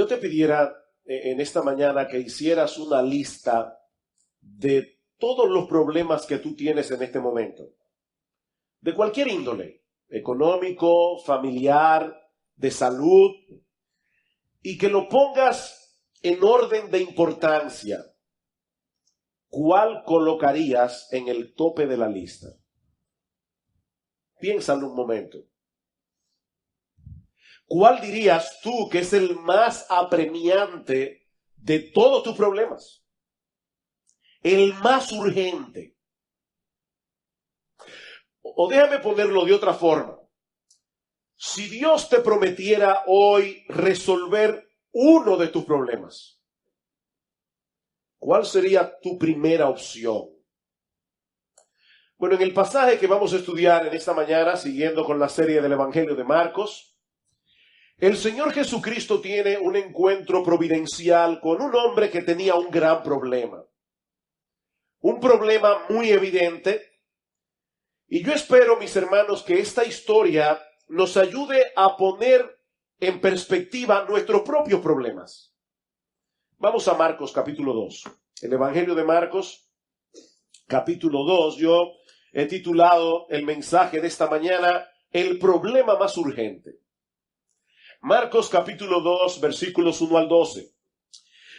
yo te pidiera en esta mañana que hicieras una lista de todos los problemas que tú tienes en este momento, de cualquier índole, económico, familiar, de salud, y que lo pongas en orden de importancia. ¿Cuál colocarías en el tope de la lista? Piénsalo un momento. ¿Cuál dirías tú que es el más apremiante de todos tus problemas? El más urgente. O déjame ponerlo de otra forma. Si Dios te prometiera hoy resolver uno de tus problemas, ¿cuál sería tu primera opción? Bueno, en el pasaje que vamos a estudiar en esta mañana, siguiendo con la serie del Evangelio de Marcos, el Señor Jesucristo tiene un encuentro providencial con un hombre que tenía un gran problema. Un problema muy evidente. Y yo espero, mis hermanos, que esta historia nos ayude a poner en perspectiva nuestros propios problemas. Vamos a Marcos capítulo 2. El Evangelio de Marcos capítulo 2. Yo he titulado el mensaje de esta mañana, El problema más urgente. Marcos capítulo 2, versículos 1 al 12.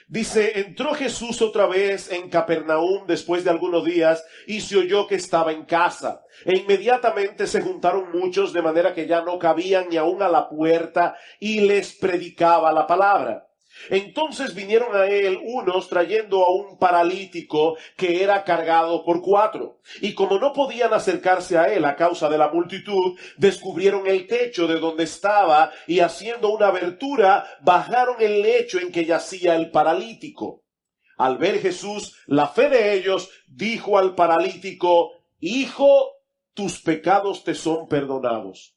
Dice, entró Jesús otra vez en Capernaum después de algunos días y se oyó que estaba en casa. E inmediatamente se juntaron muchos de manera que ya no cabían ni aún a la puerta y les predicaba la palabra. Entonces vinieron a él unos trayendo a un paralítico que era cargado por 4. Y como no podían acercarse a él a causa de la multitud, descubrieron el techo de donde estaba y haciendo una abertura, bajaron el lecho en que yacía el paralítico. Al ver Jesús la fe de ellos, dijo al paralítico, Hijo, tus pecados te son perdonados.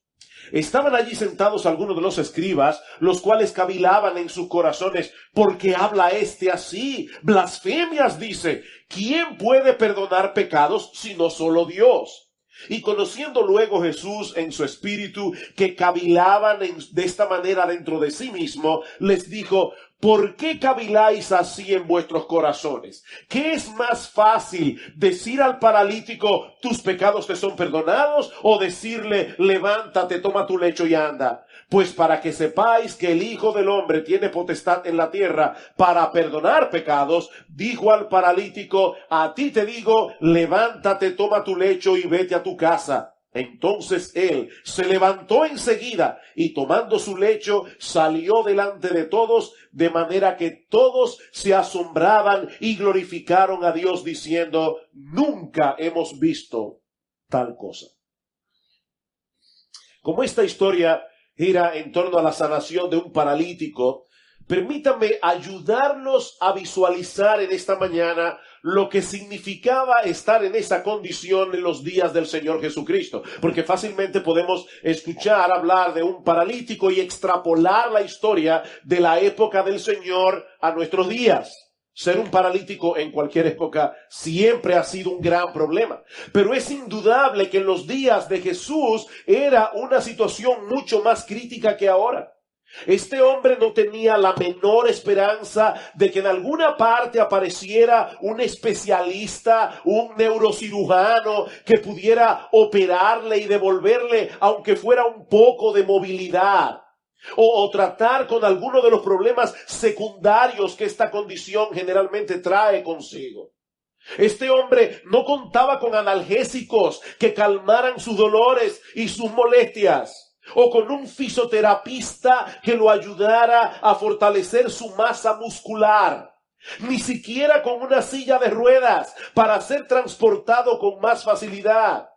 Estaban allí sentados algunos de los escribas, los cuales cavilaban en sus corazones, ¿por qué habla este así? Blasfemias dice, ¿quién puede perdonar pecados sino solo Dios? Y conociendo luego Jesús en su espíritu que cavilaban de esta manera dentro de sí mismo, les dijo, ¿por qué caviláis así en vuestros corazones? ¿Qué es más fácil, decir al paralítico, tus pecados te son perdonados, o decirle, levántate, toma tu lecho y anda? Pues para que sepáis que el Hijo del Hombre tiene potestad en la tierra para perdonar pecados, dijo al paralítico, a ti te digo, levántate, toma tu lecho y vete a tu casa. Entonces él se levantó enseguida y tomando su lecho salió delante de todos, de manera que todos se asombraban y glorificaron a Dios diciendo, nunca hemos visto tal cosa. Como esta historia gira en torno a la sanación de un paralítico, permítanme ayudarlos a visualizar en esta mañana lo que significaba estar en esa condición en los días del Señor Jesucristo. Porque fácilmente podemos escuchar hablar de un paralítico y extrapolar la historia de la época del Señor a nuestros días. Ser un paralítico en cualquier época siempre ha sido un gran problema. Pero es indudable que en los días de Jesús era una situación mucho más crítica que ahora. Este hombre no tenía la menor esperanza de que en alguna parte apareciera un especialista, un neurocirujano que pudiera operarle y devolverle, aunque fuera un poco de movilidad, o tratar con alguno de los problemas secundarios que esta condición generalmente trae consigo. Este hombre no contaba con analgésicos que calmaran sus dolores y sus molestias, o con un fisioterapista que lo ayudara a fortalecer su masa muscular, ni siquiera con una silla de ruedas para ser transportado con más facilidad.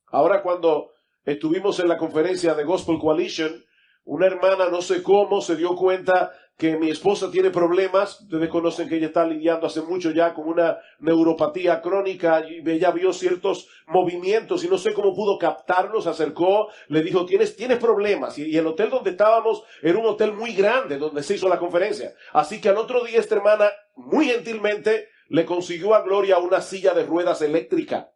Ahora, cuando estuvimos en la conferencia de Gospel Coalition, una hermana, no sé cómo, se dio cuenta que mi esposa tiene problemas. Ustedes conocen que ella está lidiando hace mucho ya con una neuropatía crónica y ella vio ciertos movimientos y no sé cómo pudo captarlos. Se acercó, le dijo, tienes problemas. Y el hotel donde estábamos era un hotel muy grande donde se hizo la conferencia. Así que al otro día esta hermana muy gentilmente le consiguió a Gloria una silla de ruedas eléctrica.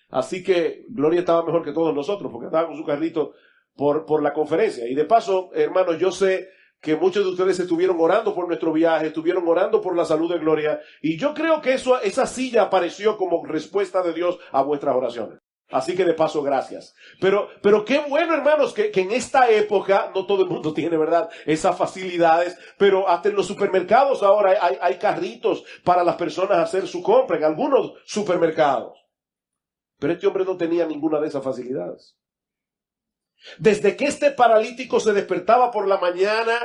Así que Gloria estaba mejor que todos nosotros porque estaba con su carrito por la conferencia. Y de paso, hermanos, yo sé que muchos de ustedes estuvieron orando por nuestro viaje, estuvieron orando por la salud de Gloria, y yo creo que esa silla apareció como respuesta de Dios a vuestras oraciones. Así que de paso, gracias. Pero qué bueno, hermanos, que en esta época, no todo el mundo tiene, ¿verdad?, esas facilidades, pero hasta en los supermercados ahora hay carritos para las personas hacer su compra, en algunos supermercados. Pero este hombre no tenía ninguna de esas facilidades. Desde que este paralítico se despertaba por la mañana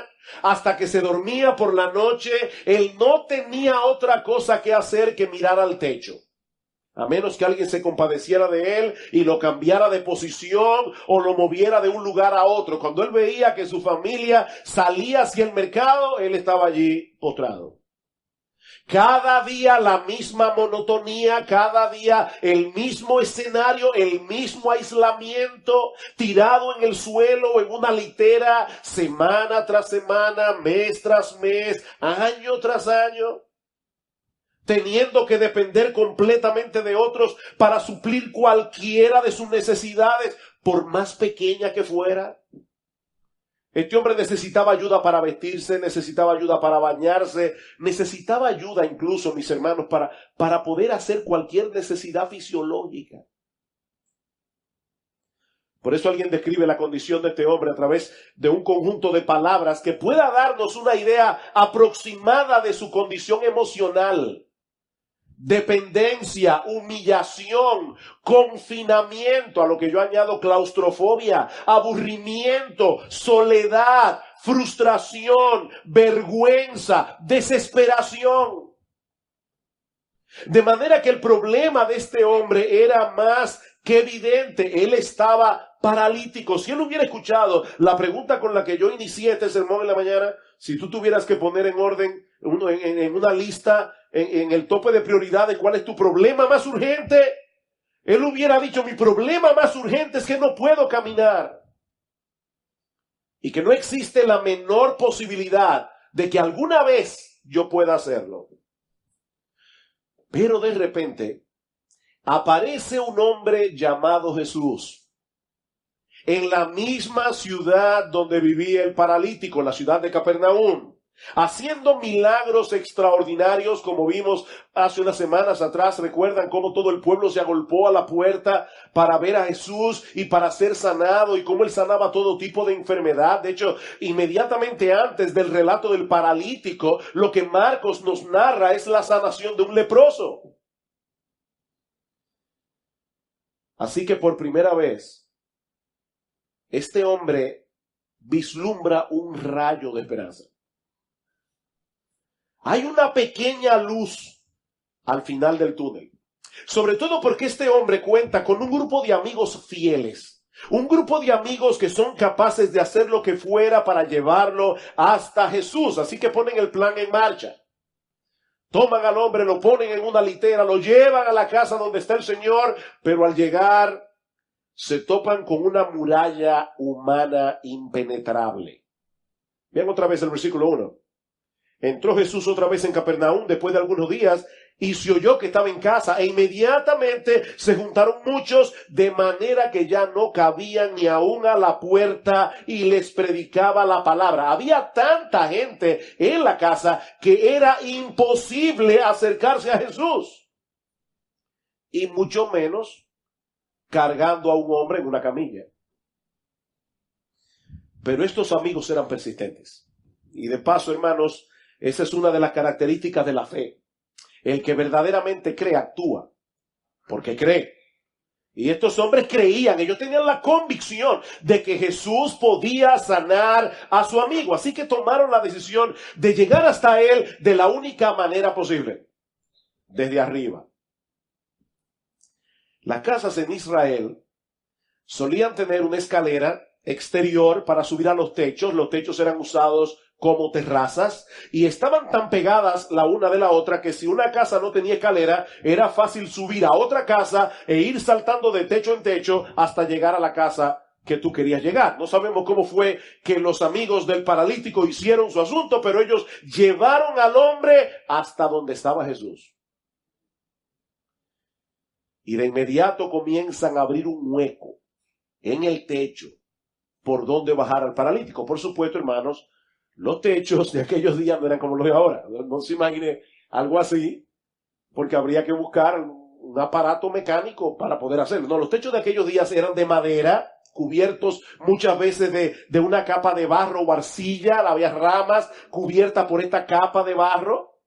hasta que se dormía por la noche, él no tenía otra cosa que hacer que mirar al techo. A menos que alguien se compadeciera de él y lo cambiara de posición o lo moviera de un lugar a otro. Cuando él veía que su familia salía hacia el mercado, él estaba allí postrado. Cada día la misma monotonía, cada día el mismo escenario, el mismo aislamiento, tirado en el suelo o en una litera, semana tras semana, mes tras mes, año tras año, teniendo que depender completamente de otros para suplir cualquiera de sus necesidades, por más pequeña que fuera. Este hombre necesitaba ayuda para vestirse, necesitaba ayuda para bañarse, necesitaba ayuda incluso, mis hermanos, para poder hacer cualquier necesidad fisiológica. Por eso alguien describe la condición de este hombre a través de un conjunto de palabras que pueda darnos una idea aproximada de su condición emocional. Dependencia, humillación, confinamiento, a lo que yo añado claustrofobia, aburrimiento, soledad, frustración, vergüenza, desesperación. De manera que el problema de este hombre era más que evidente. Él estaba paralítico. Si él hubiera escuchado la pregunta con la que yo inicié este sermón en la mañana, si tú tuvieras que poner en orden, en una lista, en el tope de prioridad de cuál es tu problema más urgente, él hubiera dicho: mi problema más urgente es que no puedo caminar. Y que no existe la menor posibilidad de que alguna vez yo pueda hacerlo. Pero de repente aparece un hombre llamado Jesús en la misma ciudad donde vivía el paralítico, la ciudad de Capernaum, haciendo milagros extraordinarios, como vimos hace unas semanas atrás. Recuerdan cómo todo el pueblo se agolpó a la puerta para ver a Jesús y para ser sanado, y cómo él sanaba todo tipo de enfermedad. De hecho, inmediatamente antes del relato del paralítico, lo que Marcos nos narra es la sanación de un leproso. Así que por primera vez, este hombre vislumbra un rayo de esperanza. Hay una pequeña luz al final del túnel. Sobre todo porque este hombre cuenta con un grupo de amigos fieles. Un grupo de amigos que son capaces de hacer lo que fuera para llevarlo hasta Jesús. Así que ponen el plan en marcha. Toman al hombre, lo ponen en una litera, lo llevan a la casa donde está el Señor, pero al llegar se topan con una muralla humana impenetrable. Vean otra vez el versículo 1. Entró Jesús otra vez en Capernaum después de algunos días y se oyó que estaba en casa, e inmediatamente se juntaron muchos, de manera que ya no cabían ni aún a la puerta, y les predicaba la palabra. Había tanta gente en la casa que era imposible acercarse a Jesús, y mucho menos cargando a un hombre en una camilla. Pero estos amigos eran persistentes. Y de paso, hermanos, esa es una de las características de la fe. El que verdaderamente cree, actúa, porque cree. Y estos hombres creían, ellos tenían la convicción de que Jesús podía sanar a su amigo. Así que tomaron la decisión de llegar hasta él de la única manera posible: desde arriba. Las casas en Israel solían tener una escalera exterior para subir a los techos. Los techos eran usados como terrazas y estaban tan pegadas la una de la otra que si una casa no tenía escalera, era fácil subir a otra casa e ir saltando de techo en techo hasta llegar a la casa que tú querías llegar. No sabemos cómo fue que los amigos del paralítico hicieron su asunto, pero ellos llevaron al hombre hasta donde estaba Jesús. Y de inmediato comienzan a abrir un hueco en el techo por donde bajar al paralítico. Por supuesto, hermanos, Los techos de aquellos días no eran como los de ahora. No se imagine algo así, porque habría que buscar un aparato mecánico para poder hacerlo. No, los techos de aquellos días eran de madera, cubiertos muchas veces de una capa de barro o arcilla, había ramas cubiertas por esta capa de barro.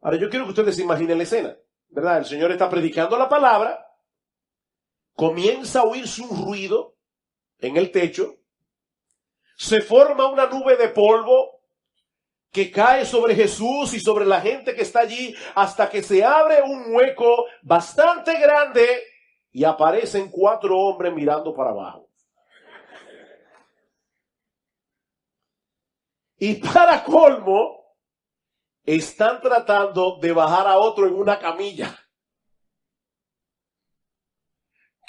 Ahora yo quiero que ustedes se imaginen la escena, ¿verdad? El Señor está predicando la palabra, comienza a oírse un ruido en el techo, se forma una nube de polvo que cae sobre Jesús y sobre la gente que está allí hasta que se abre un hueco bastante grande y aparecen 4 hombres mirando para abajo. Y para colmo, están tratando de bajar a otro en una camilla.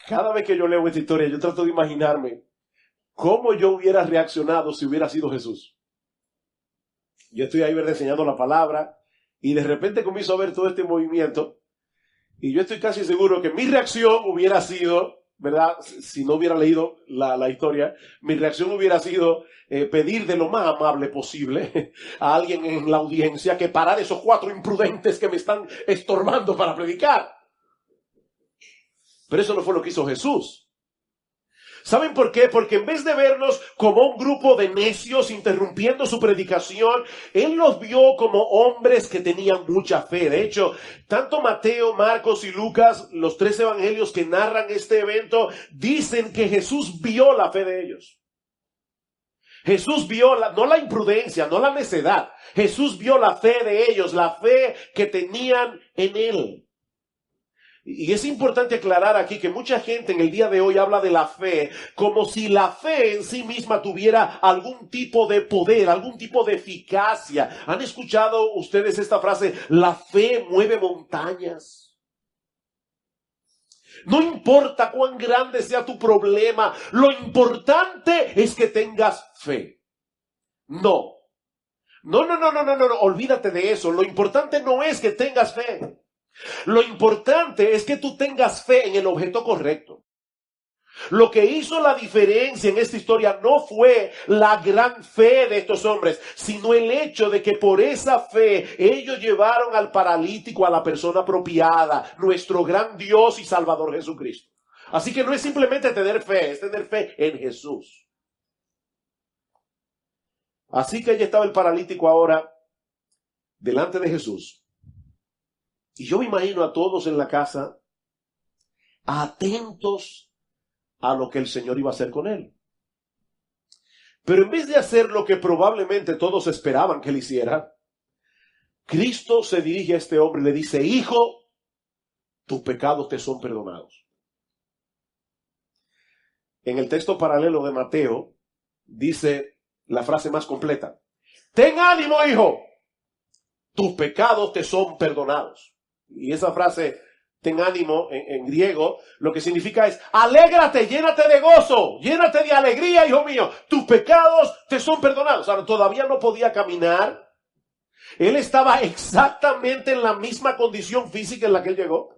Cada vez que yo leo esta historia, yo trato de imaginarme cómo yo hubiera reaccionado si hubiera sido Jesús. Yo estoy ahí, ¿verdad?, enseñando la palabra y de repente comienzo a ver todo este movimiento y yo estoy casi seguro que mi reacción hubiera sido, ¿verdad?, si no hubiera leído la historia, mi reacción hubiera sido pedir de lo más amable posible a alguien en la audiencia que parara esos 4 imprudentes que me están estorbando para predicar. Pero eso no fue lo que hizo Jesús. ¿Saben por qué? Porque en vez de verlos como un grupo de necios interrumpiendo su predicación, Él los vio como hombres que tenían mucha fe. De hecho, tanto Mateo, Marcos y Lucas, los 3 evangelios que narran este evento, dicen que Jesús vio la fe de ellos. Jesús vio, no la imprudencia, no la necedad. Jesús vio la fe de ellos, la fe que tenían en Él. Y es importante aclarar aquí que mucha gente en el día de hoy habla de la fe como si la fe en sí misma tuviera algún tipo de poder, algún tipo de eficacia. ¿Han escuchado ustedes esta frase? La fe mueve montañas. No importa cuán grande sea tu problema, lo importante es que tengas fe. No, olvídate de eso. Lo importante no es que tengas fe. Lo importante es que tú tengas fe en el objeto correcto. Lo que hizo la diferencia en esta historia no fue la gran fe de estos hombres, sino el hecho de que por esa fe ellos llevaron al paralítico a la persona apropiada, nuestro gran Dios y Salvador Jesucristo. Así que no es simplemente tener fe, es tener fe en Jesús. Así que allí estaba el paralítico ahora delante de Jesús. Y yo me imagino a todos en la casa atentos a lo que el Señor iba a hacer con él. Pero en vez de hacer lo que probablemente todos esperaban que él hiciera, Cristo se dirige a este hombre y le dice: hijo, tus pecados te son perdonados. En el texto paralelo de Mateo dice la frase más completa: ten ánimo, hijo, tus pecados te son perdonados. Y esa frase, ten ánimo, en griego, lo que significa es: alégrate, llénate de gozo, llénate de alegría, hijo mío, tus pecados te son perdonados. Ahora, todavía no podía caminar. Él estaba exactamente en la misma condición física en la que él llegó.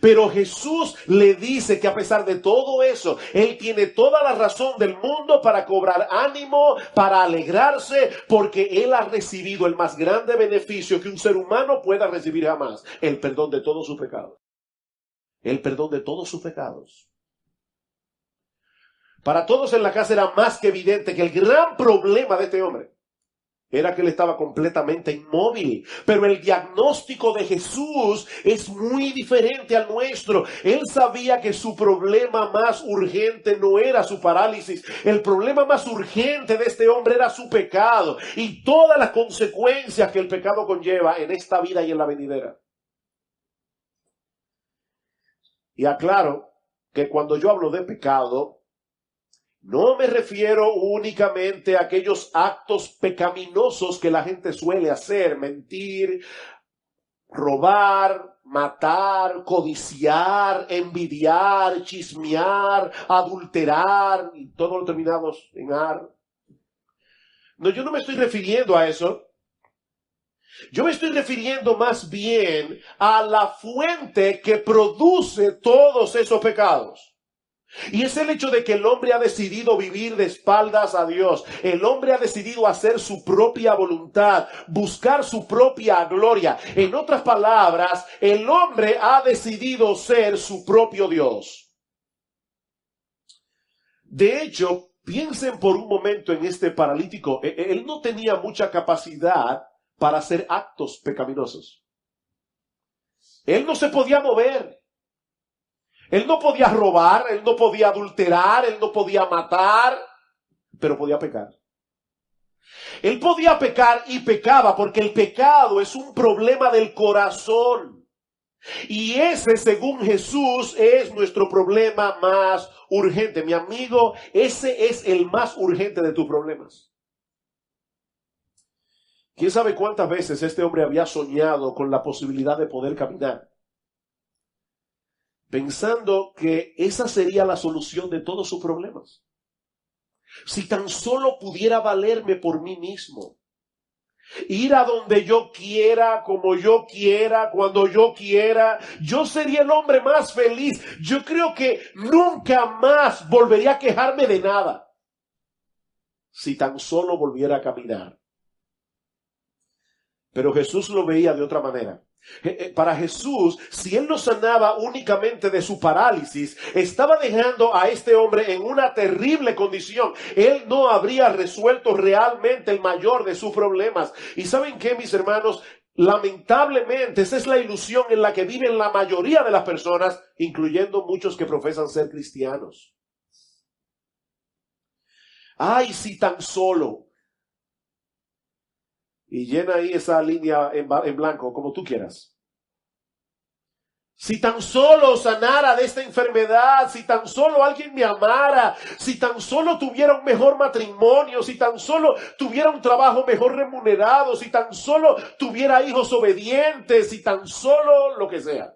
Pero Jesús le dice que a pesar de todo eso, Él tiene toda la razón del mundo para cobrar ánimo, para alegrarse, porque Él ha recibido el más grande beneficio que un ser humano pueda recibir jamás: el perdón de todos sus pecados. El perdón de todos sus pecados. Para todos en la casa era más que evidente que el gran problema de este hombre era que él estaba completamente inmóvil. Pero el diagnóstico de Jesús es muy diferente al nuestro. Él sabía que su problema más urgente no era su parálisis. El problema más urgente de este hombre era su pecado y todas las consecuencias que el pecado conlleva en esta vida y en la venidera. Y aclaro que cuando yo hablo de pecado, no me refiero únicamente a aquellos actos pecaminosos que la gente suele hacer: mentir, robar, matar, codiciar, envidiar, chismear, adulterar, y todos lo terminamos en ar. No, yo no me estoy refiriendo a eso. Yo me estoy refiriendo más bien a la fuente que produce todos esos pecados. Y es el hecho de que el hombre ha decidido vivir de espaldas a Dios. El hombre ha decidido hacer su propia voluntad, buscar su propia gloria. En otras palabras, el hombre ha decidido ser su propio Dios. De hecho, piensen por un momento en este paralítico. Él no tenía mucha capacidad para hacer actos pecaminosos. Él no se podía mover. Él no podía robar, él no podía adulterar, él no podía matar, pero podía pecar. Él podía pecar y pecaba porque el pecado es un problema del corazón. Y ese, según Jesús, es nuestro problema más urgente. Mi amigo, ese es el más urgente de tus problemas. ¿Quién sabe cuántas veces este hombre había soñado con la posibilidad de poder caminar? Pensando que esa sería la solución de todos sus problemas. Si tan solo pudiera valerme por mí mismo, ir a donde yo quiera, como yo quiera, cuando yo quiera, yo sería el hombre más feliz. Yo creo que nunca más volvería a quejarme de nada, si tan solo volviera a caminar. Pero Jesús lo veía de otra manera. Para Jesús, si él no sanaba únicamente de su parálisis, estaba dejando a este hombre en una terrible condición. Él no habría resuelto realmente el mayor de sus problemas. ¿Y saben qué, mis hermanos? Lamentablemente, esa es la ilusión en la que viven la mayoría de las personas, incluyendo muchos que profesan ser cristianos. Ay, si tan solo. Y llena ahí esa línea en blanco, como tú quieras. Si tan solo sanara de esta enfermedad, si tan solo alguien me amara, si tan solo tuviera un mejor matrimonio, si tan solo tuviera un trabajo mejor remunerado, si tan solo tuviera hijos obedientes, si tan solo lo que sea.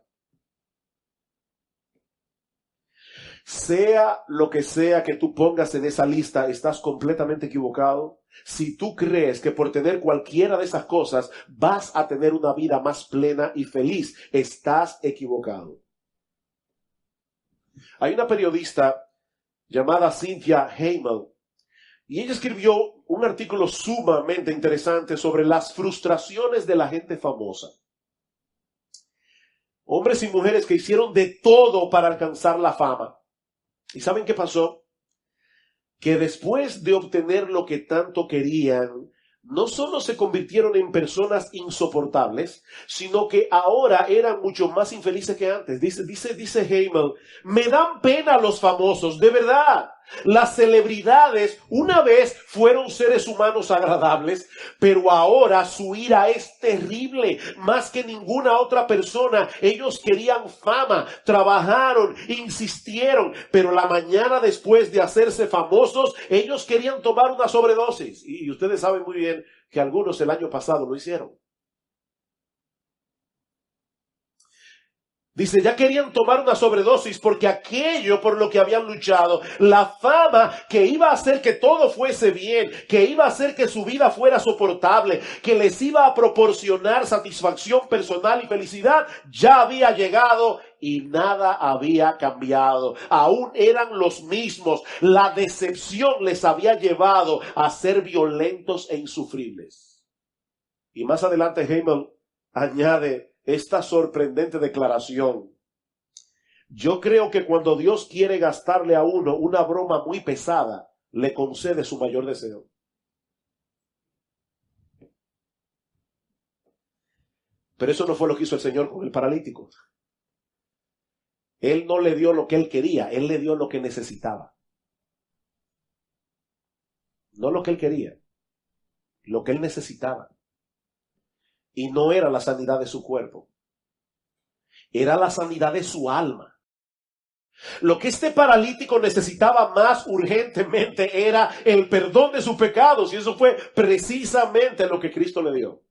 Sea lo que sea que tú pongas en esa lista, estás completamente equivocado. Si tú crees que por tener cualquiera de esas cosas vas a tener una vida más plena y feliz, estás equivocado. Hay una periodista llamada Cynthia Hamel y ella escribió un artículo sumamente interesante sobre las frustraciones de la gente famosa. Hombres y mujeres que hicieron de todo para alcanzar la fama. ¿Y saben qué pasó? Que después de obtener lo que tanto querían, no solo se convirtieron en personas insoportables, sino que ahora eran mucho más infelices que antes. Dice Hamel, me dan pena los famosos, de verdad. Las celebridades una vez fueron seres humanos agradables, pero ahora su ira es terrible, más que ninguna otra persona. Ellos querían fama, trabajaron, insistieron, pero la mañana después de hacerse famosos, ellos querían tomar una sobredosis. Y ustedes saben muy bien que algunos el año pasado lo hicieron. Dice, ya querían tomar una sobredosis porque aquello por lo que habían luchado, la fama que iba a hacer que todo fuese bien, que iba a hacer que su vida fuera soportable, que les iba a proporcionar satisfacción personal y felicidad, ya había llegado y nada había cambiado. Aún eran los mismos. La decepción les había llevado a ser violentos e insufribles. Y más adelante Hamel añade esta sorprendente declaración. Yo creo que cuando Dios quiere gastarle a uno una broma muy pesada, le concede su mayor deseo. Pero eso no fue lo que hizo el Señor con el paralítico. Él no le dio lo que él quería, él le dio lo que necesitaba. No lo que él quería, lo que él necesitaba. Y no era la sanidad de su cuerpo, era la sanidad de su alma. Lo que este paralítico necesitaba más urgentemente era el perdón de sus pecados, y eso fue precisamente lo que Cristo le dio.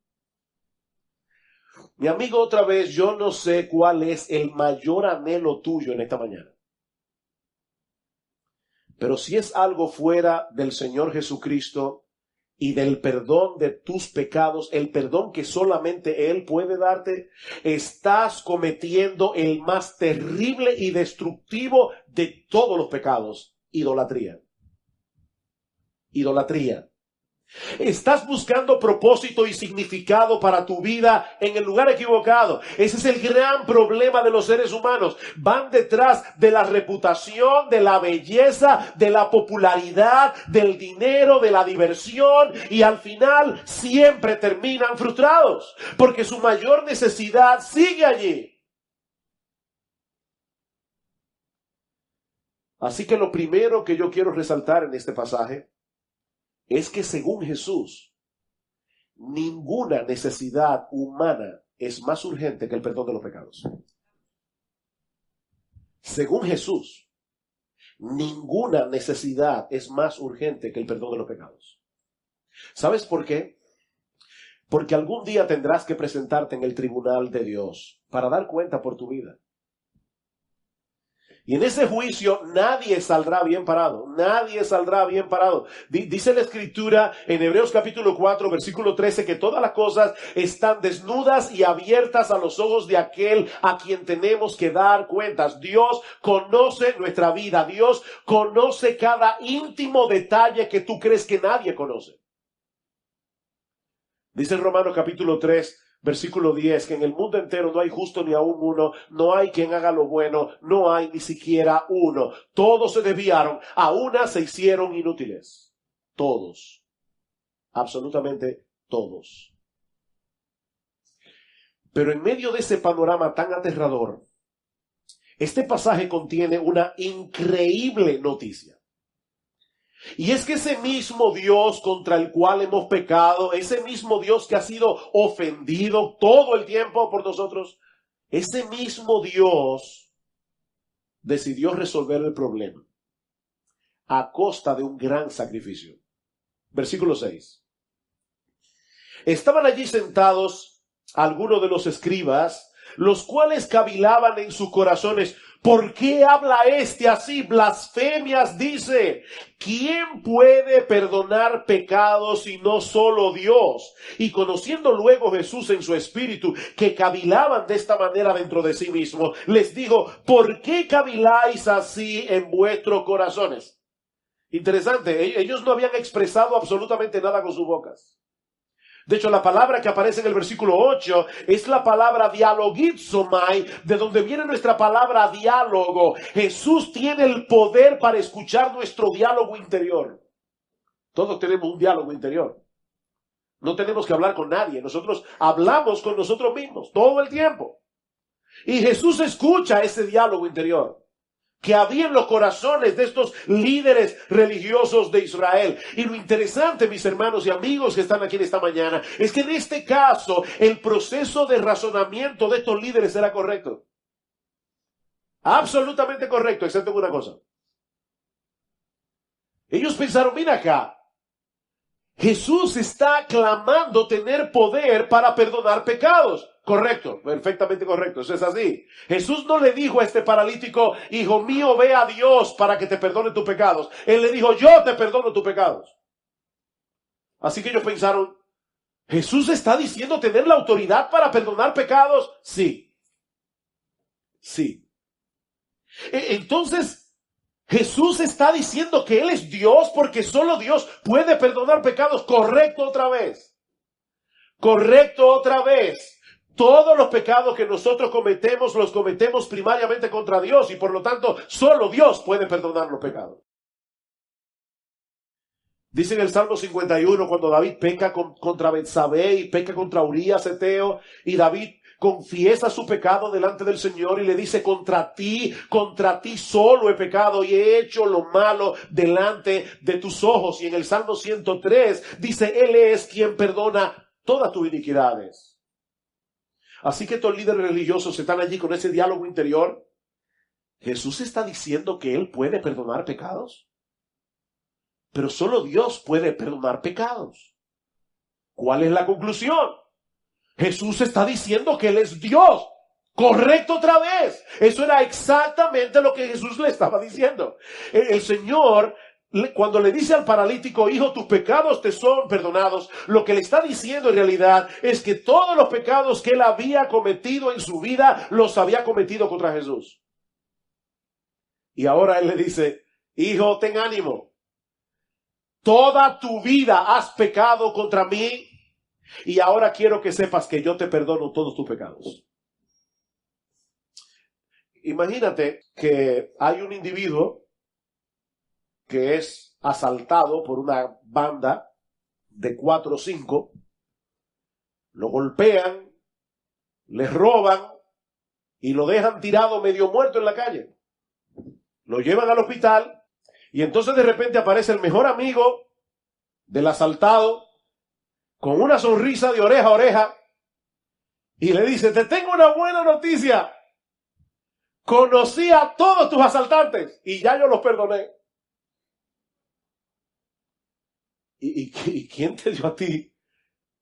Mi amigo, otra vez, yo no sé cuál es el mayor anhelo tuyo en esta mañana. Pero si es algo fuera del Señor Jesucristo, y del perdón de tus pecados, el perdón que solamente Él puede darte, estás cometiendo el más terrible y destructivo de todos los pecados: idolatría. Idolatría. Estás buscando propósito y significado para tu vida en el lugar equivocado. Ese es el gran problema de los seres humanos. Van detrás de la reputación, de la belleza, de la popularidad, del dinero, de la diversión, y al final siempre terminan frustrados porque su mayor necesidad sigue allí. Así que lo primero que yo quiero resaltar en este pasaje es que según Jesús, ninguna necesidad humana es más urgente que el perdón de los pecados. Según Jesús, ninguna necesidad es más urgente que el perdón de los pecados. ¿Sabes por qué? Porque algún día tendrás que presentarte en el tribunal de Dios para dar cuenta por tu vida. Y en ese juicio nadie saldrá bien parado. Nadie saldrá bien parado. Dice la Escritura en Hebreos capítulo 4, versículo 13, que todas las cosas están desnudas y abiertas a los ojos de aquel a quien tenemos que dar cuentas. Dios conoce nuestra vida. Dios conoce cada íntimo detalle que tú crees que nadie conoce. Dice en Romanos capítulo 3, versículo 10, que en el mundo entero no hay justo ni aún uno, no hay quien haga lo bueno, no hay ni siquiera uno. Todos se desviaron, a una se hicieron inútiles. Todos. Absolutamente todos. Pero en medio de ese panorama tan aterrador, este pasaje contiene una increíble noticia. Y es que ese mismo Dios contra el cual hemos pecado, ese mismo Dios que ha sido ofendido todo el tiempo por nosotros, ese mismo Dios decidió resolver el problema a costa de un gran sacrificio. Versículo 6. Estaban allí sentados algunos de los escribas, los cuales cavilaban en sus corazones: ¿por qué habla este así? Blasfemias dice. ¿Quién puede perdonar pecados si no solo Dios? Y conociendo luego Jesús en su espíritu que cavilaban de esta manera dentro de sí mismo, les dijo: ¿por qué caviláis así en vuestros corazones? Interesante, ellos no habían expresado absolutamente nada con sus bocas. De hecho, la palabra que aparece en el versículo 8 es la palabra dialogizomai, de donde viene nuestra palabra diálogo. Jesús tiene el poder para escuchar nuestro diálogo interior. Todos tenemos un diálogo interior. No tenemos que hablar con nadie. Nosotros hablamos con nosotros mismos todo el tiempo. Y Jesús escucha ese diálogo interior que había en los corazones de estos líderes religiosos de Israel. Y lo interesante, mis hermanos y amigos que están aquí en esta mañana, es que en este caso el proceso de razonamiento de estos líderes era correcto. Absolutamente correcto, excepto en una cosa. Ellos pensaron: mira acá, Jesús está clamando tener poder para perdonar pecados. Correcto, perfectamente correcto, eso es así. Jesús no le dijo a este paralítico: hijo mío, ve a Dios para que te perdone tus pecados. Él le dijo: yo te perdono tus pecados. Así que ellos pensaron: ¿Jesús está diciendo tener la autoridad para perdonar pecados? Sí. Sí. Entonces, Jesús está diciendo que Él es Dios porque solo Dios puede perdonar pecados. Correcto otra vez. Correcto otra vez. Todos los pecados que nosotros cometemos, los cometemos primariamente contra Dios, y por lo tanto, solo Dios puede perdonar los pecados. Dice en el Salmo 51, cuando David peca contra Betsabé y peca contra Urías Eteo, y David confiesa su pecado delante del Señor y le dice: contra ti solo he pecado y he hecho lo malo delante de tus ojos. Y en el Salmo 103 dice: Él es quien perdona todas tus iniquidades. Así que estos líderes religiosos están allí con ese diálogo interior. ¿Jesús está diciendo que Él puede perdonar pecados? Pero solo Dios puede perdonar pecados. ¿Cuál es la conclusión? Jesús está diciendo que Él es Dios. Correcto otra vez. Eso era exactamente lo que Jesús le estaba diciendo. El Señor cuando le dice al paralítico, hijo, tus pecados te son perdonados, lo que le está diciendo en realidad es que todos los pecados que él había cometido en su vida, los había cometido contra Jesús. Y ahora él le dice, hijo, ten ánimo. Toda tu vida has pecado contra mí y ahora quiero que sepas que yo te perdono todos tus pecados. Imagínate que hay un individuo que es asaltado por una banda de 4 o 5, lo golpean, le roban y lo dejan tirado medio muerto en la calle. Lo llevan al hospital y entonces de repente aparece el mejor amigo del asaltado con una sonrisa de oreja a oreja y le dice, te tengo una buena noticia. Conocí a todos tus asaltantes y ya yo los perdoné. ¿Y quién te dio a ti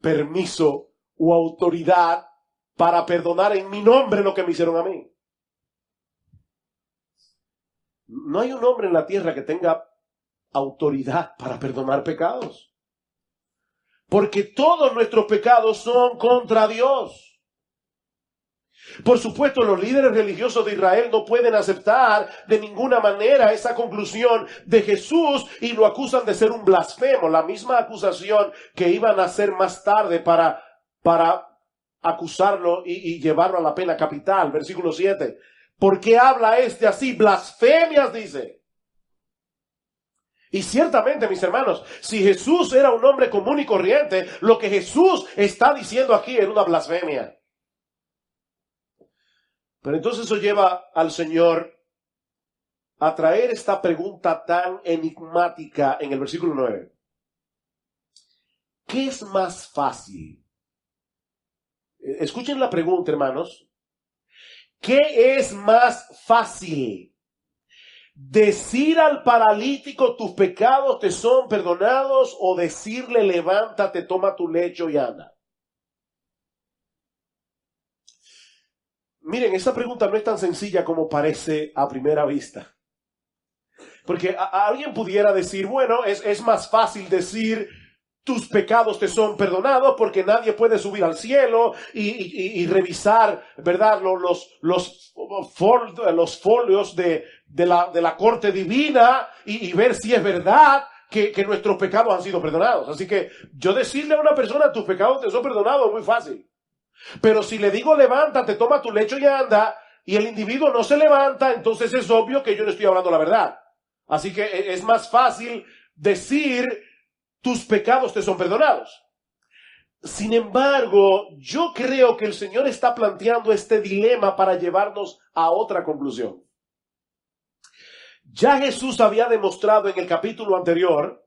permiso o autoridad para perdonar en mi nombre lo que me hicieron a mí? No hay un hombre en la tierra que tenga autoridad para perdonar pecados. Porque todos nuestros pecados son contra Dios. Por supuesto, los líderes religiosos de Israel no pueden aceptar de ninguna manera esa conclusión de Jesús y lo acusan de ser un blasfemo. La misma acusación que iban a hacer más tarde para acusarlo y llevarlo a la pena capital. Versículo 7. ¿Por qué habla este así? Blasfemias, dice. Y ciertamente, mis hermanos, si Jesús era un hombre común y corriente, lo que Jesús está diciendo aquí es una blasfemia. Pero entonces eso lleva al Señor a traer esta pregunta tan enigmática en el versículo 9. ¿Qué es más fácil? Escuchen la pregunta, hermanos. ¿Qué es más fácil? ¿Decir al paralítico tus pecados te son perdonados o decirle levántate, toma tu lecho y anda? Miren, esa pregunta no es tan sencilla como parece a primera vista. Porque alguien pudiera decir, bueno, es más fácil decir tus pecados te son perdonados porque nadie puede subir al cielo y revisar, ¿verdad? Los folios de la corte divina y ver si es verdad que nuestros pecados han sido perdonados. Así que yo decirle a una persona tus pecados te son perdonados es muy fácil. Pero si le digo levántate, toma tu lecho y anda, y el individuo no se levanta, entonces es obvio que yo no estoy hablando la verdad. Así que es más fácil decir tus pecados te son perdonados. Sin embargo, yo creo que el Señor está planteando este dilema para llevarnos a otra conclusión. Ya Jesús había demostrado en el capítulo anterior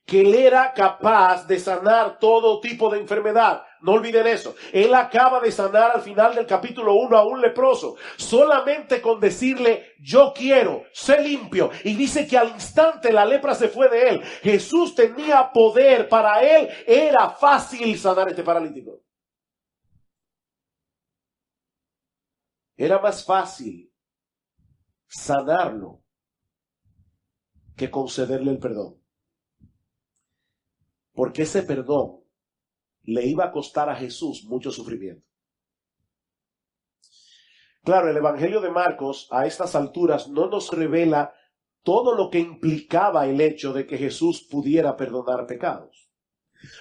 que Él era capaz de sanar todo tipo de enfermedad. No olviden eso. Él acaba de sanar al final del capítulo 1 a un leproso. Solamente con decirle, yo quiero, sé limpio. Y dice que al instante la lepra se fue de él. Jesús tenía poder. Para él era fácil sanar a este paralítico. Era más fácil sanarlo que concederle el perdón. Porque ese perdón le iba a costar a Jesús mucho sufrimiento. Claro, el Evangelio de Marcos a estas alturas no nos revela todo lo que implicaba el hecho de que Jesús pudiera perdonar pecados.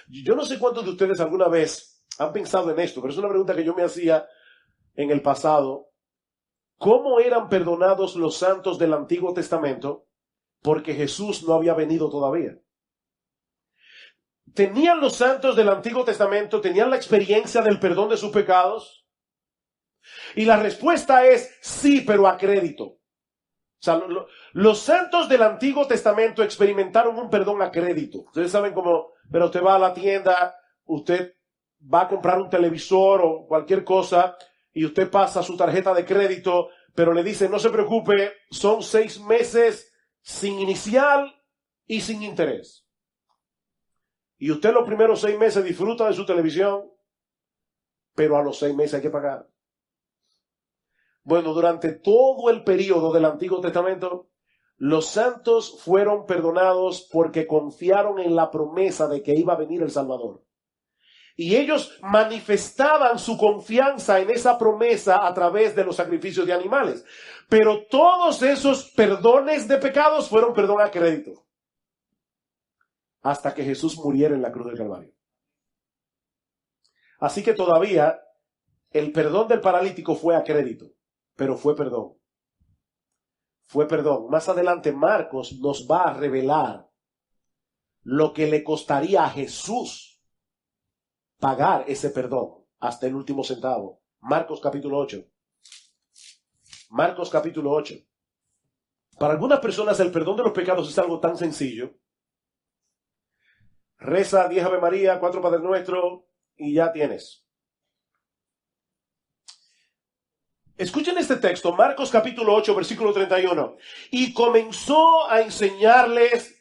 Yo no sé cuántos de ustedes alguna vez han pensado en esto, pero es una pregunta que yo me hacía en el pasado. ¿Cómo eran perdonados los santos del Antiguo Testamento? Porque Jesús no había venido todavía. ¿Tenían los santos del Antiguo Testamento, tenían la experiencia del perdón de sus pecados? Y la respuesta es sí, pero a crédito. O sea, los santos del Antiguo Testamento experimentaron un perdón a crédito. Ustedes saben cómo, pero usted va a la tienda, usted va a comprar un televisor o cualquier cosa y usted pasa su tarjeta de crédito, pero le dice, no se preocupe, son 6 meses sin inicial y sin interés. Y usted los primeros 6 meses disfruta de su televisión, pero a los 6 meses hay que pagar. Bueno, durante todo el periodo del Antiguo Testamento, Los santos fueron perdonados porque confiaron en la promesa de que iba a venir el Salvador. Y ellos manifestaban su confianza en esa promesa a través de los sacrificios de animales. Pero todos esos perdones de pecados fueron perdón a crédito. Hasta que Jesús muriera en la cruz del Calvario. Así que todavía el perdón del paralítico fue a crédito, pero fue perdón. Fue perdón. Más adelante Marcos nos va a revelar lo que le costaría a Jesús pagar ese perdón hasta el último centavo. Marcos capítulo 8. Marcos capítulo 8. Para algunas personas el perdón de los pecados es algo tan sencillo. Reza 10 Ave María, 4 Padre Nuestro y ya tienes. Escuchen este texto, Marcos capítulo 8, versículo 31. Y comenzó a enseñarles,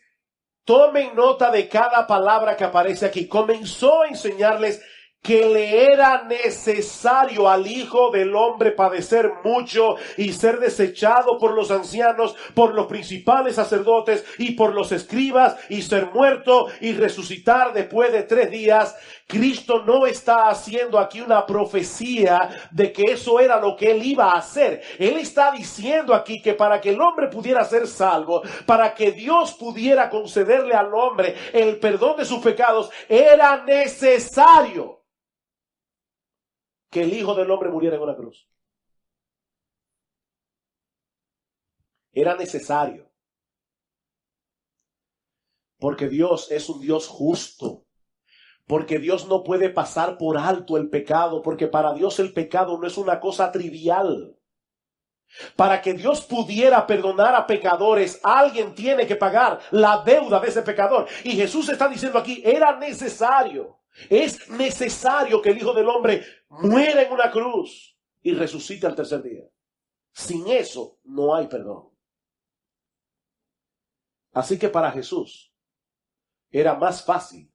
tomen nota de cada palabra que aparece aquí, comenzó a enseñarles que le era necesario al Hijo del Hombre padecer mucho y ser desechado por los ancianos, por los principales sacerdotes y por los escribas, y ser muerto y resucitar después de 3 días. Cristo no está haciendo aquí una profecía de que eso era lo que él iba a hacer. Él está diciendo aquí que para que el hombre pudiera ser salvo, para que Dios pudiera concederle al hombre el perdón de sus pecados, era necesario que el Hijo del Hombre muriera en una cruz. Era necesario. Porque Dios es un Dios justo. Porque Dios no puede pasar por alto el pecado. Porque para Dios el pecado no es una cosa trivial. Para que Dios pudiera perdonar a pecadores, alguien tiene que pagar la deuda de ese pecador. Y Jesús está diciendo aquí, era necesario. Es necesario que el Hijo del Hombre muera en una cruz y resucite al tercer día. Sin eso no hay perdón. Así que para Jesús era más fácil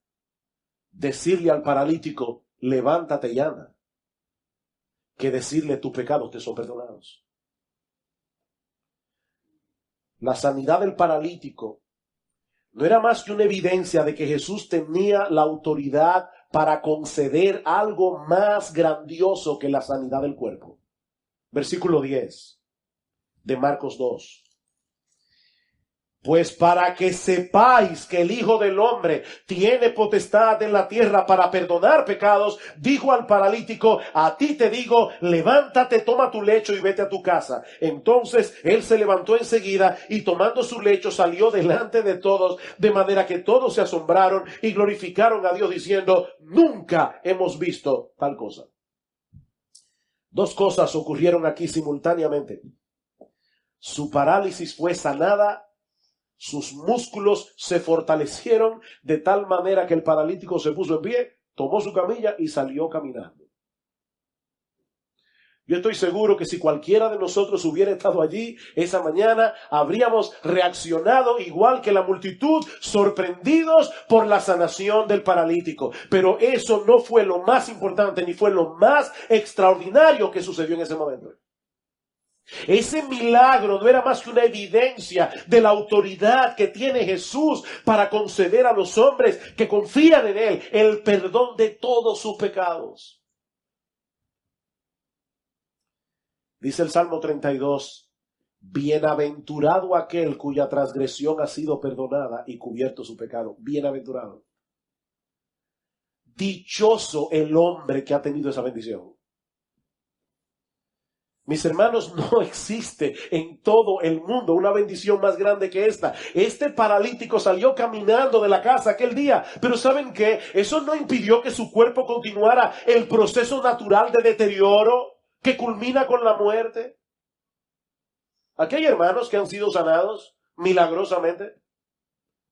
decirle al paralítico, levántate y anda, que decirle, tus pecados te son perdonados. La sanidad del paralítico no era más que una evidencia de que Jesús tenía la autoridad para conceder algo más grandioso que la sanidad del cuerpo. Versículo 10 de Marcos 2. Pues para que sepáis que el Hijo del Hombre tiene potestad en la tierra para perdonar pecados, dijo al paralítico, a ti te digo, levántate, toma tu lecho y vete a tu casa. Entonces él se levantó enseguida y tomando su lecho salió delante de todos, de manera que todos se asombraron y glorificaron a Dios diciendo, nunca hemos visto tal cosa. 2 cosas ocurrieron aquí simultáneamente. Su parálisis fue sanada. Sus músculos se fortalecieron de tal manera que el paralítico se puso en pie, tomó su camilla y salió caminando. Yo estoy seguro que si cualquiera de nosotros hubiera estado allí esa mañana, habríamos reaccionado igual que la multitud, sorprendidos por la sanación del paralítico. Pero eso no fue lo más importante ni fue lo más extraordinario que sucedió en ese momento. Ese milagro no era más que una evidencia de la autoridad que tiene Jesús para conceder a los hombres que confían en Él el perdón de todos sus pecados. Dice el Salmo 32, bienaventurado aquel cuya transgresión ha sido perdonada y cubierto su pecado. Bienaventurado. Dichoso el hombre que ha tenido esa bendición. Mis hermanos, no existe en todo el mundo una bendición más grande que esta. Este paralítico salió caminando de la casa aquel día, pero ¿saben qué? Eso no impidió que su cuerpo continuara el proceso natural de deterioro que culmina con la muerte. Aquí hay hermanos que han sido sanados milagrosamente,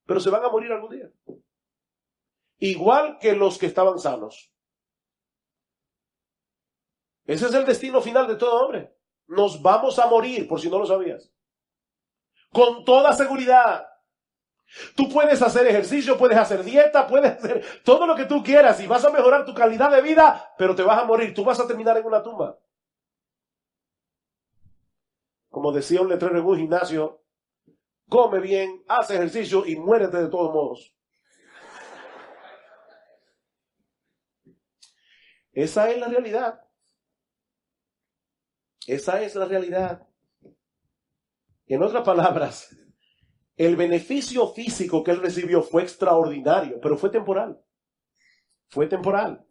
pero se van a morir algún día. Igual que los que estaban sanos. Ese es el destino final de todo hombre. Nos vamos a morir, por si no lo sabías. Con toda seguridad. Tú puedes hacer ejercicio, puedes hacer dieta, puedes hacer todo lo que tú quieras y vas a mejorar tu calidad de vida, pero te vas a morir. Tú vas a terminar en una tumba. Como decía un letrero en un gimnasio, come bien, hace ejercicio y muérete de todos modos. Esa es la realidad. Esa es la realidad. En otras palabras, el beneficio físico que él recibió fue extraordinario, pero fue temporal. Fue temporal.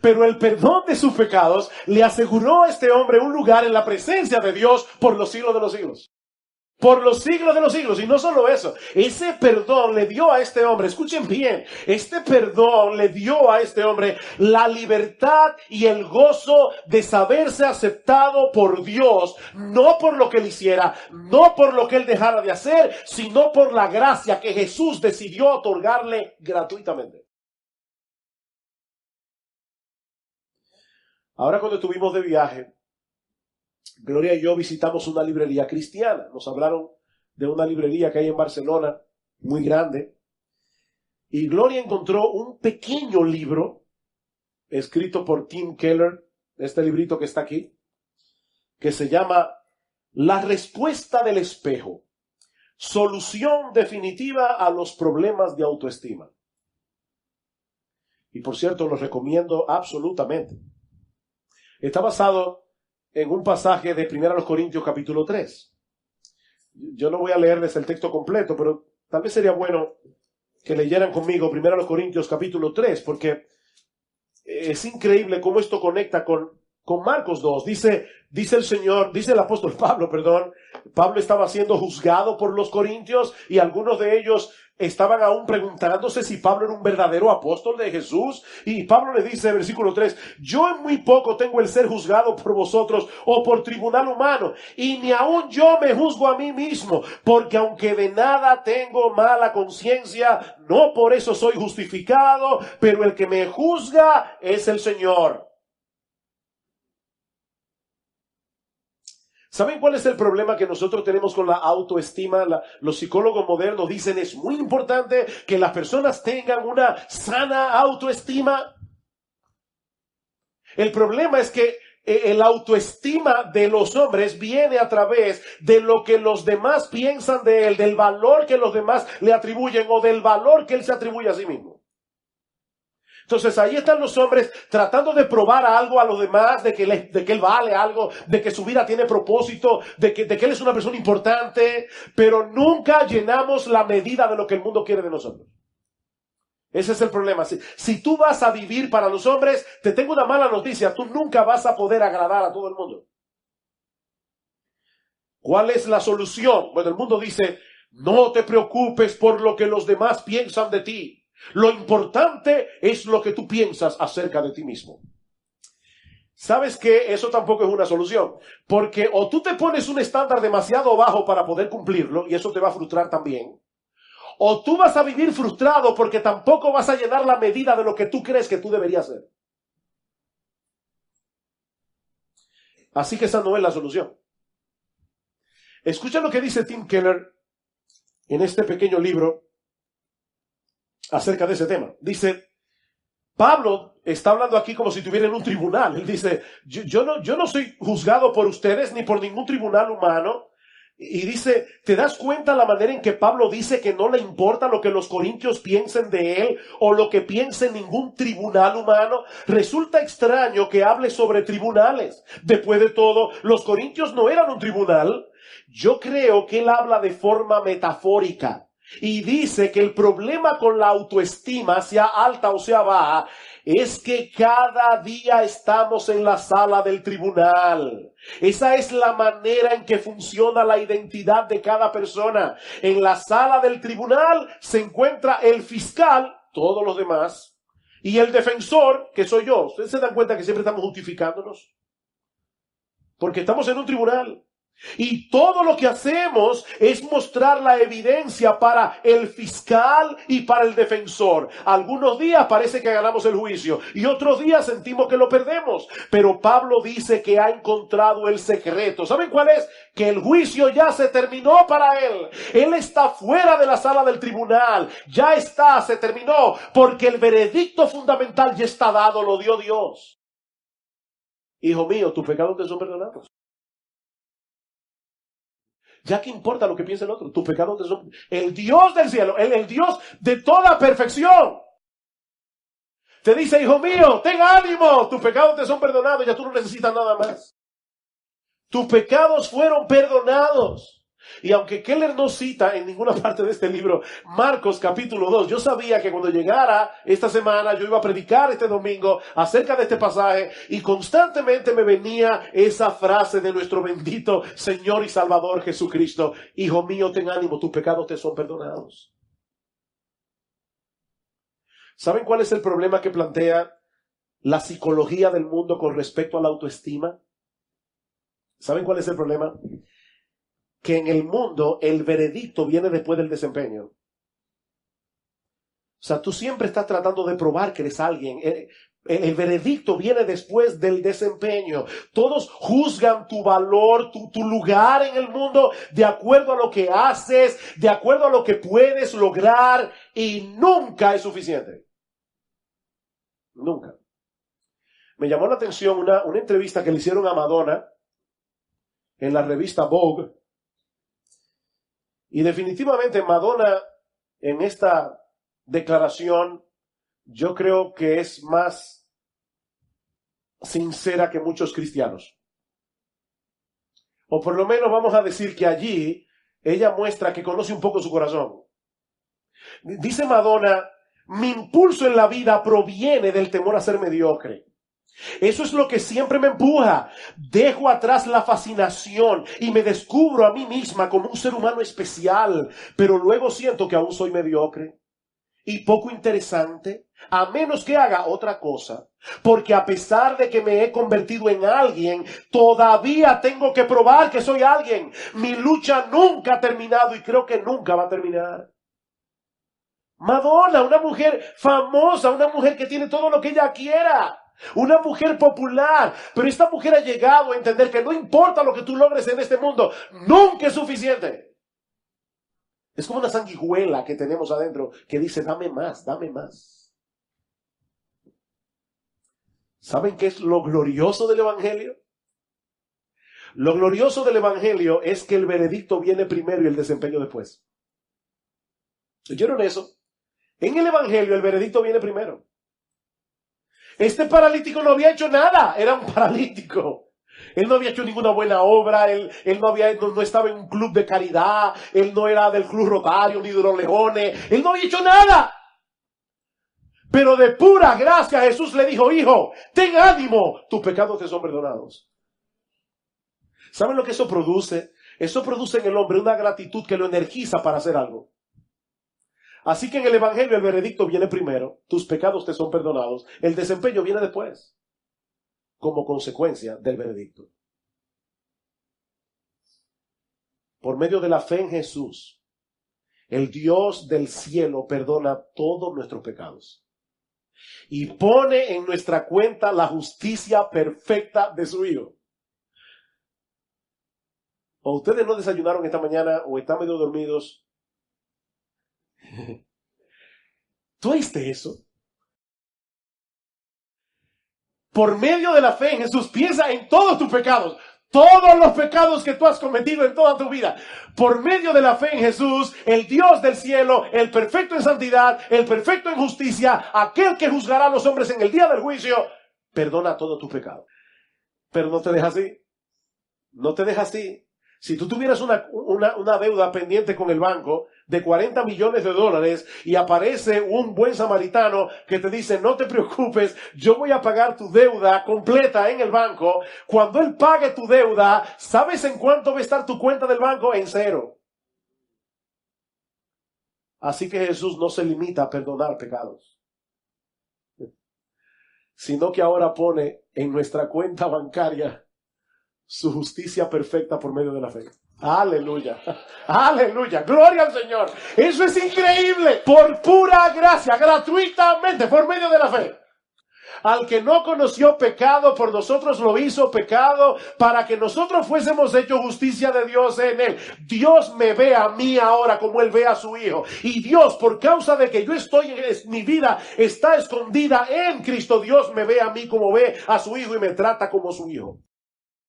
Pero el perdón de sus pecados le aseguró a este hombre un lugar en la presencia de Dios por los siglos de los siglos. Por los siglos de los siglos. Y no solo eso, ese perdón le dio a este hombre, escuchen bien, este perdón le dio a este hombre la libertad y el gozo de saberse aceptado por Dios, no por lo que él hiciera, no por lo que él dejara de hacer, sino por la gracia que Jesús decidió otorgarle gratuitamente. Ahora, cuando estuvimos de viaje, Gloria y yo visitamos una librería cristiana. Nos hablaron de una librería que hay en Barcelona, muy grande. Y Gloria encontró un pequeño libro escrito por Tim Keller, este librito que está aquí, que se llama La respuesta del espejo. Solución definitiva a los problemas de autoestima. Y por cierto, lo recomiendo absolutamente. Está basado en un pasaje de 1 Corintios capítulo 3. Yo no voy a leerles el texto completo, pero tal vez sería bueno que leyeran conmigo 1 Corintios capítulo 3, porque es increíble cómo esto conecta con Marcos 2. Dice el apóstol Pablo, Pablo estaba siendo juzgado por los corintios y algunos de ellos estaban aún preguntándose si Pablo era un verdadero apóstol de Jesús. Y Pablo le dice, versículo 3, yo en muy poco tengo el ser juzgado por vosotros o por tribunal humano, y ni aun yo me juzgo a mí mismo, porque aunque de nada tengo mala conciencia, no por eso soy justificado, pero el que me juzga es el Señor. ¿Saben cuál es el problema que nosotros tenemos con la autoestima? Los psicólogos modernos dicen es muy importante que las personas tengan una sana autoestima. El problema es que la autoestima de los hombres viene a través de lo que los demás piensan de él, del valor que los demás le atribuyen o del valor que él se atribuye a sí mismo. Entonces ahí están los hombres tratando de probar algo a los demás, de que él vale algo, de que su vida tiene propósito, de que él es una persona importante, pero nunca llenamos la medida de lo que el mundo quiere de nosotros. Ese es el problema. Si tú vas a vivir para los hombres, te tengo una mala noticia, tú nunca vas a poder agradar a todo el mundo. ¿Cuál es la solución? Bueno, el mundo dice, no te preocupes por lo que los demás piensan de ti. Lo importante es lo que tú piensas acerca de ti mismo. ¿Sabes qué? Eso tampoco es una solución. Porque o tú te pones un estándar demasiado bajo para poder cumplirlo, y eso te va a frustrar también. O tú vas a vivir frustrado porque tampoco vas a llenar la medida de lo que tú crees que tú deberías ser. Así que esa no es la solución. Escucha lo que dice Tim Keller en este pequeño libro acerca de ese tema. Dice, Pablo está hablando aquí como si estuviera en un tribunal. Él dice, yo no soy juzgado por ustedes ni por ningún tribunal humano. Y dice, ¿te das cuenta la manera en que Pablo dice que no le importa lo que los corintios piensen de él o lo que piense ningún tribunal humano? Resulta extraño que hable sobre tribunales. Después de todo, los corintios no eran un tribunal. Yo creo que él habla de forma metafórica. Y dice que el problema con la autoestima, sea alta o sea baja, es que cada día estamos en la sala del tribunal. Esa es la manera en que funciona la identidad de cada persona. En la sala del tribunal se encuentra el fiscal, todos los demás, y el defensor, que soy yo. ¿Ustedes se dan cuenta que siempre estamos justificándonos? Porque estamos en un tribunal. Y todo lo que hacemos es mostrar la evidencia para el fiscal y para el defensor. Algunos días parece que ganamos el juicio y otros días sentimos que lo perdemos. Pero Pablo dice que ha encontrado el secreto. ¿Saben cuál es? Que el juicio ya se terminó para él. Él está fuera de la sala del tribunal. Ya está, se terminó. Porque el veredicto fundamental ya está dado, lo dio Dios. Hijo mío, tus pecados te son perdonados. Ya que importa lo que piense el otro, tus pecados te son... El Dios del cielo, el Dios de toda perfección, te dice, hijo mío, ten ánimo, tus pecados te son perdonados, ya tú no necesitas nada más. Tus pecados fueron perdonados. Y aunque Keller no cita en ninguna parte de este libro Marcos capítulo 2, yo sabía que cuando llegara esta semana yo iba a predicar este domingo acerca de este pasaje y constantemente me venía esa frase de nuestro bendito Señor y Salvador Jesucristo: hijo mío, ten ánimo, tus pecados te son perdonados. ¿Saben cuál es el problema que plantea la psicología del mundo con respecto a la autoestima? ¿Saben cuál es el problema? Que en el mundo el veredicto viene después del desempeño. O sea, tú siempre estás tratando de probar que eres alguien. El veredicto viene después del desempeño. Todos juzgan tu valor, tu lugar en el mundo de acuerdo a lo que haces, de acuerdo a lo que puedes lograr, y nunca es suficiente. Nunca. Me llamó la atención una entrevista que le hicieron a Madonna en la revista Vogue. Y definitivamente Madonna en esta declaración yo creo que es más sincera que muchos cristianos. O por lo menos vamos a decir que allí ella muestra que conoce un poco su corazón. Dice Madonna: mi impulso en la vida proviene del temor a ser mediocre. Eso es lo que siempre me empuja. Dejo atrás la fascinación y me descubro a mí misma como un ser humano especial, pero luego siento que aún soy mediocre y poco interesante, a menos que haga otra cosa, porque a pesar de que me he convertido en alguien, todavía tengo que probar que soy alguien. Mi lucha nunca ha terminado y creo que nunca va a terminar. Madonna, una mujer famosa, una mujer que tiene todo lo que ella quiera, una mujer popular, pero esta mujer ha llegado a entender que no importa lo que tú logres en este mundo, nunca es suficiente. Es como una sanguijuela que tenemos adentro que dice: dame más, dame más. ¿Saben qué es lo glorioso del Evangelio? Lo glorioso del Evangelio es que el veredicto viene primero y el desempeño después. ¿Oyeron eso? En el Evangelio el veredicto viene primero. Este paralítico no había hecho nada, era un paralítico. Él no había hecho ninguna buena obra, él no estaba en un club de caridad, él no era del Club Rotario ni de los Leones, él no había hecho nada. Pero de pura gracia Jesús le dijo: hijo, ten ánimo, tus pecados te son perdonados. ¿Saben lo que eso produce? Eso produce en el hombre una gratitud que lo energiza para hacer algo. Así que en el Evangelio el veredicto viene primero, tus pecados te son perdonados, el desempeño viene después, como consecuencia del veredicto. Por medio de la fe en Jesús, el Dios del cielo perdona todos nuestros pecados y pone en nuestra cuenta la justicia perfecta de su Hijo. O ustedes no desayunaron esta mañana o están medio dormidos. ¿Tú oíste eso? Por medio de la fe en Jesús, piensa en todos tus pecados, todos los pecados que tú has cometido en toda tu vida. Por medio de la fe en Jesús, el Dios del cielo, el perfecto en santidad, el perfecto en justicia, aquel que juzgará a los hombres en el día del juicio, perdona todos tus pecados. Pero no te deja así. No te deja así. Si tú tuvieras una deuda pendiente con el banco de $40 millones y aparece un buen samaritano que te dice: no te preocupes, yo voy a pagar tu deuda completa en el banco. Cuando él pague tu deuda, ¿sabes en cuánto va a estar tu cuenta del banco? En cero. Así que Jesús no se limita a perdonar pecados, sino que ahora pone en nuestra cuenta bancaria su justicia perfecta por medio de la fe. Aleluya, aleluya, gloria al Señor. Eso es increíble. Por pura gracia, gratuitamente, por medio de la fe. Al que no conoció pecado, por nosotros lo hizo pecado, para que nosotros fuésemos hechos justicia de Dios en él. Dios me ve a mí ahora como él ve a su Hijo. Y Dios, por causa de que yo estoy, mi vida está escondida en Cristo, Dios me ve a mí como ve a su Hijo y me trata como su Hijo.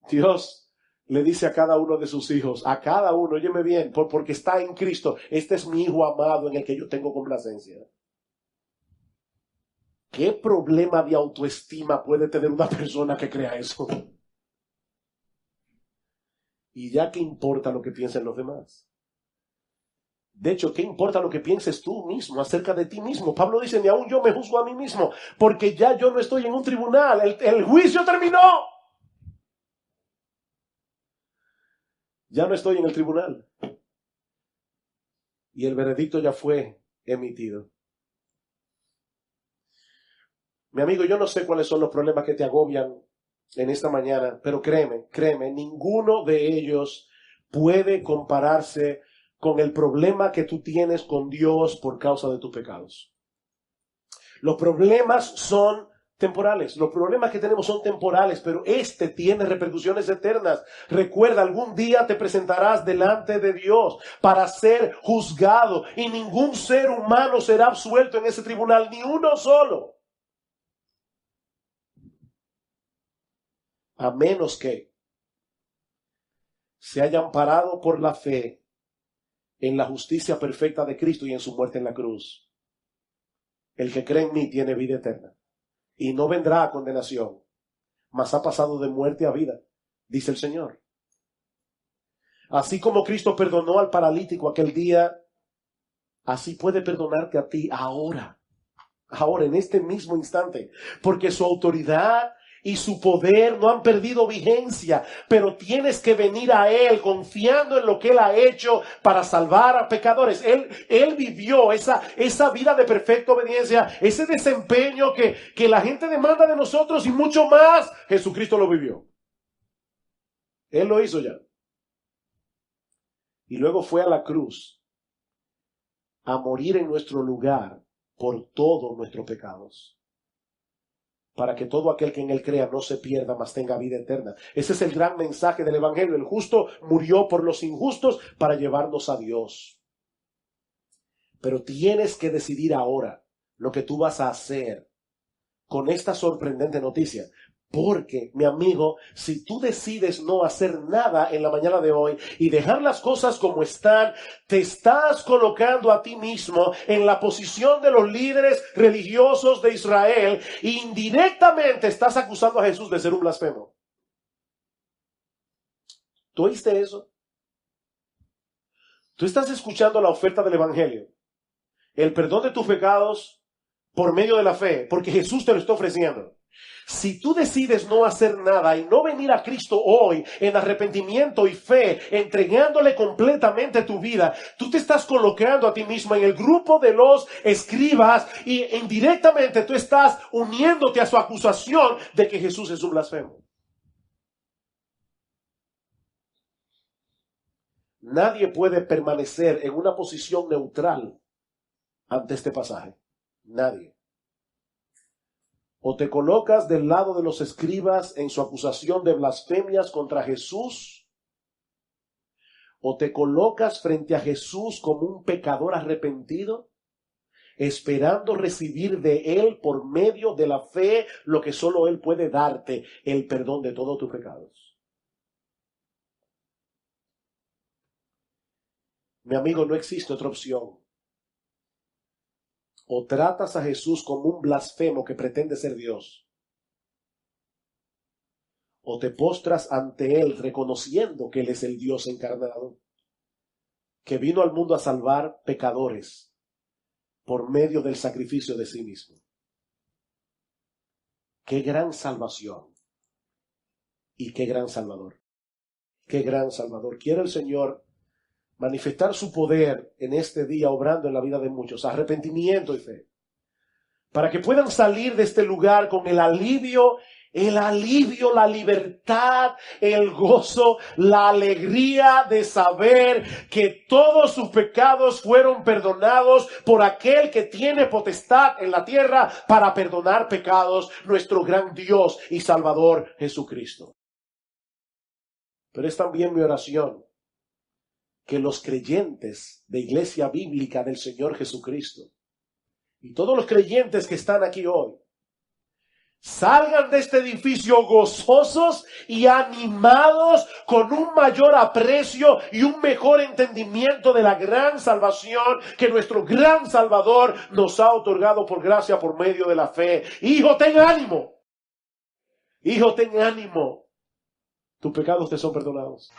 Dios le dice a cada uno de sus hijos, a cada uno, óyeme bien, porque está en Cristo, este es mi hijo amado en el que yo tengo complacencia. ¿Qué problema de autoestima puede tener una persona que crea eso? Y ya qué importa lo que piensen los demás. De hecho, ¿qué importa lo que pienses tú mismo acerca de ti mismo? Pablo dice, ni aún yo me juzgo a mí mismo, porque ya yo no estoy en un tribunal, el juicio terminó. Ya no estoy en el tribunal. Y el veredicto ya fue emitido. Mi amigo, yo no sé cuáles son los problemas que te agobian en esta mañana, pero créeme, ninguno de ellos puede compararse con el problema que tú tienes con Dios por causa de tus pecados. Los problemas son temporales, los problemas que tenemos son temporales, pero este tiene repercusiones eternas. Recuerda, algún día te presentarás delante de Dios para ser juzgado y ningún ser humano será absuelto en ese tribunal, ni uno solo. A menos que se hayan parado por la fe en la justicia perfecta de Cristo y en su muerte en la cruz. El que cree en mí tiene vida eterna y no vendrá a condenación, mas ha pasado de muerte a vida, dice el Señor. Así como Cristo perdonó al paralítico aquel día, así puede perdonarte a ti ahora, en este mismo instante, porque su autoridad y su poder no han perdido vigencia, pero tienes que venir a Él confiando en lo que Él ha hecho para salvar a pecadores. Él vivió esa vida de perfecta obediencia, ese desempeño que la gente demanda de nosotros y mucho más. Jesucristo lo vivió. Él lo hizo ya. Y luego fue a la cruz a morir en nuestro lugar por todos nuestros pecados, para que todo aquel que en Él crea no se pierda, mas tenga vida eterna. Ese es el gran mensaje del Evangelio. El justo murió por los injustos para llevarnos a Dios. Pero tienes que decidir ahora lo que tú vas a hacer con esta sorprendente noticia. Porque, mi amigo, si tú decides no hacer nada en la mañana de hoy y dejar las cosas como están, te estás colocando a ti mismo en la posición de los líderes religiosos de Israel e indirectamente estás acusando a Jesús de ser un blasfemo. ¿Tú oíste eso? Tú estás escuchando la oferta del Evangelio, el perdón de tus pecados por medio de la fe, porque Jesús te lo está ofreciendo. Si tú decides no hacer nada y no venir a Cristo hoy en arrepentimiento y fe, entregándole completamente tu vida, tú te estás colocando a ti mismo en el grupo de los escribas y indirectamente tú estás uniéndote a su acusación de que Jesús es un blasfemo. Nadie puede permanecer en una posición neutral ante este pasaje. Nadie. O te colocas del lado de los escribas en su acusación de blasfemias contra Jesús, o te colocas frente a Jesús como un pecador arrepentido, esperando recibir de Él por medio de la fe lo que solo Él puede darte, el perdón de todos tus pecados. Mi amigo, no existe otra opción. O tratas a Jesús como un blasfemo que pretende ser Dios, o te postras ante Él reconociendo que Él es el Dios encarnado, que vino al mundo a salvar pecadores por medio del sacrificio de sí mismo. ¡Qué gran salvación! Y qué gran Salvador. ¡Qué gran Salvador! Quiere el Señor manifestar su poder en este día, obrando en la vida de muchos, arrepentimiento y fe, para que puedan salir de este lugar con el alivio, la libertad, el gozo, la alegría de saber que todos sus pecados fueron perdonados por aquel que tiene potestad en la tierra para perdonar pecados, nuestro gran Dios y Salvador Jesucristo. Pero es también mi oración que los creyentes de Iglesia Bíblica del Señor Jesucristo y todos los creyentes que están aquí hoy Salgan de este edificio gozosos y animados con un mayor aprecio y un mejor entendimiento de la gran salvación que nuestro gran Salvador nos ha otorgado por gracia por medio de la fe. Hijo, ten ánimo. Hijo, ten ánimo. Tus pecados te son perdonados.